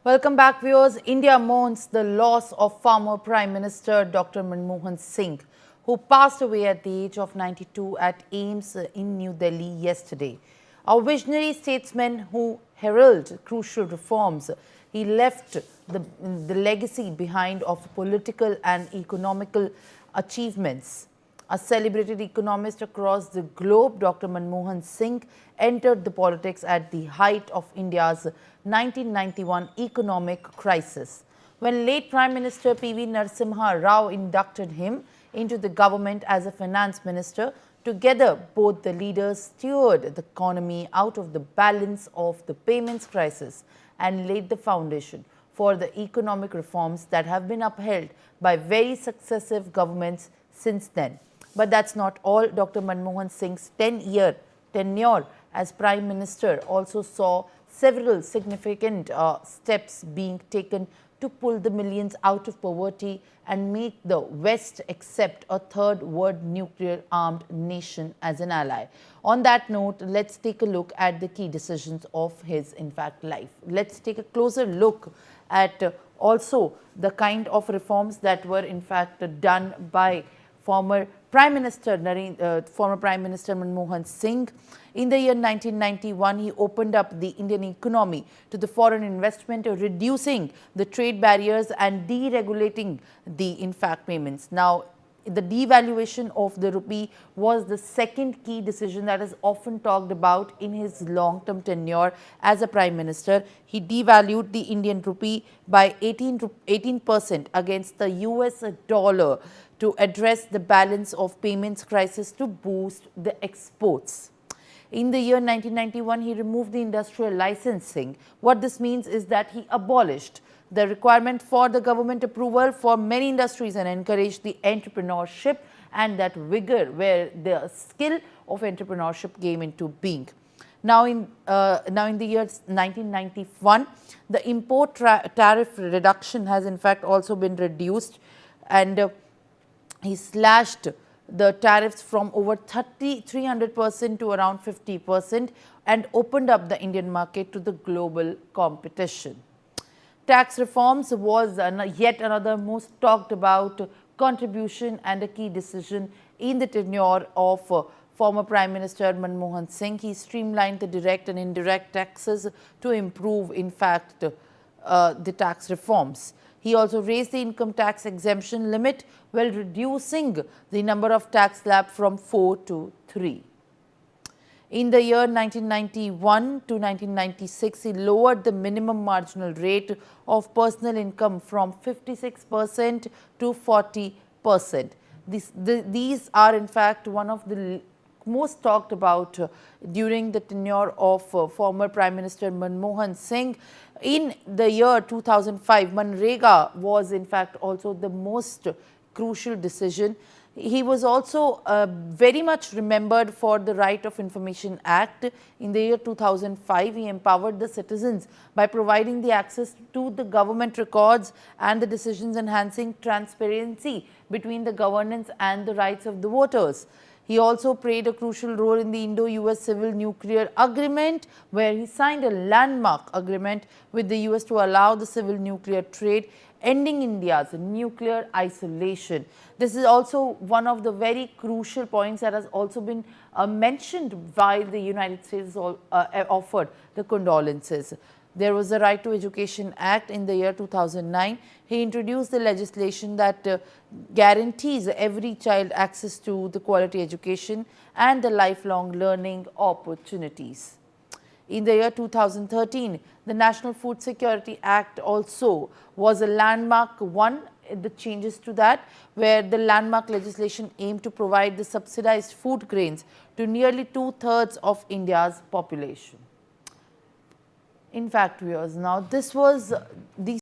Welcome back, viewers. India mourns the loss of former Prime Minister Dr. Manmohan Singh, who passed away at the age of 92 at AIIMS in New Delhi yesterday. A visionary statesman who heralded crucial reforms, he left the legacy behind of political and economical achievements. A celebrated economist across the globe, Dr. Manmohan Singh entered the politics at the height of India's 1991 economic crisis, when late Prime Minister P.V. Narasimha Rao inducted him into the government as a finance minister. Together, both the leaders steered the economy out of the balance of the payments crisis and laid the foundation for the economic reforms that have been upheld by very successive governments since then. But that's not all. Dr. Manmohan Singh's 10-year tenure as Prime Minister also saw several significant steps being taken to pull the millions out of poverty and make the West accept a third world nuclear-armed nation as an ally. On that note, let's take a look at the key decisions of his, life. Let's take a closer look at also the kind of reforms that were, done by former Prime Minister Manmohan Singh. In the year 1991, he opened up the Indian economy to the foreign investment, reducing the trade barriers and deregulating the payments. Now, the devaluation of the rupee was the second key decision that is often talked about in his long-term tenure as a Prime Minister. He devalued the Indian rupee by 18% against the US dollar to address the balance of payments crisis to boost the exports. In the year 1991, he removed the industrial licensing. What this means is that he abolished the requirement for the government approval for many industries and encouraged the entrepreneurship and that vigor where the skill of entrepreneurship came into being. Now in the year 1991, the import tariff reduction has also been reduced, and he slashed the tariffs from over 300% to around 50% and opened up the Indian market to the global competition. Tax reforms was yet another most talked about contribution and a key decision in the tenure of former Prime Minister Manmohan Singh. He streamlined the direct and indirect taxes to improve, the tax reforms. He also raised the income tax exemption limit while reducing the number of tax slabs from 4 to 3. In the year 1991 to 1996, he lowered the minimum marginal rate of personal income from 56% to 40%. These are one of the most talked about during the tenure of former Prime Minister Manmohan Singh. In the year 2005, Manrega was also the most crucial decision. He was also very much remembered for the Right of Information Act. In the year 2005, he empowered the citizens by providing the access to the government records and the decisions, enhancing transparency between the governance and the rights of the voters. He also played a crucial role in the Indo-US Civil Nuclear Agreement, where he signed a landmark agreement with the US to allow the civil nuclear trade, ending India's nuclear isolation. This is also one of the very crucial points that has also been mentioned by the United States, offered the condolences. There was the Right to Education Act in the year 2009. He introduced the legislation that guarantees every child access to the quality education and the lifelong learning opportunities. In the year 2013, the National Food Security Act also was a landmark one, the changes to that, where the landmark legislation aimed to provide the subsidized food grains to nearly 2/3 of India's population. Viewers, now this was the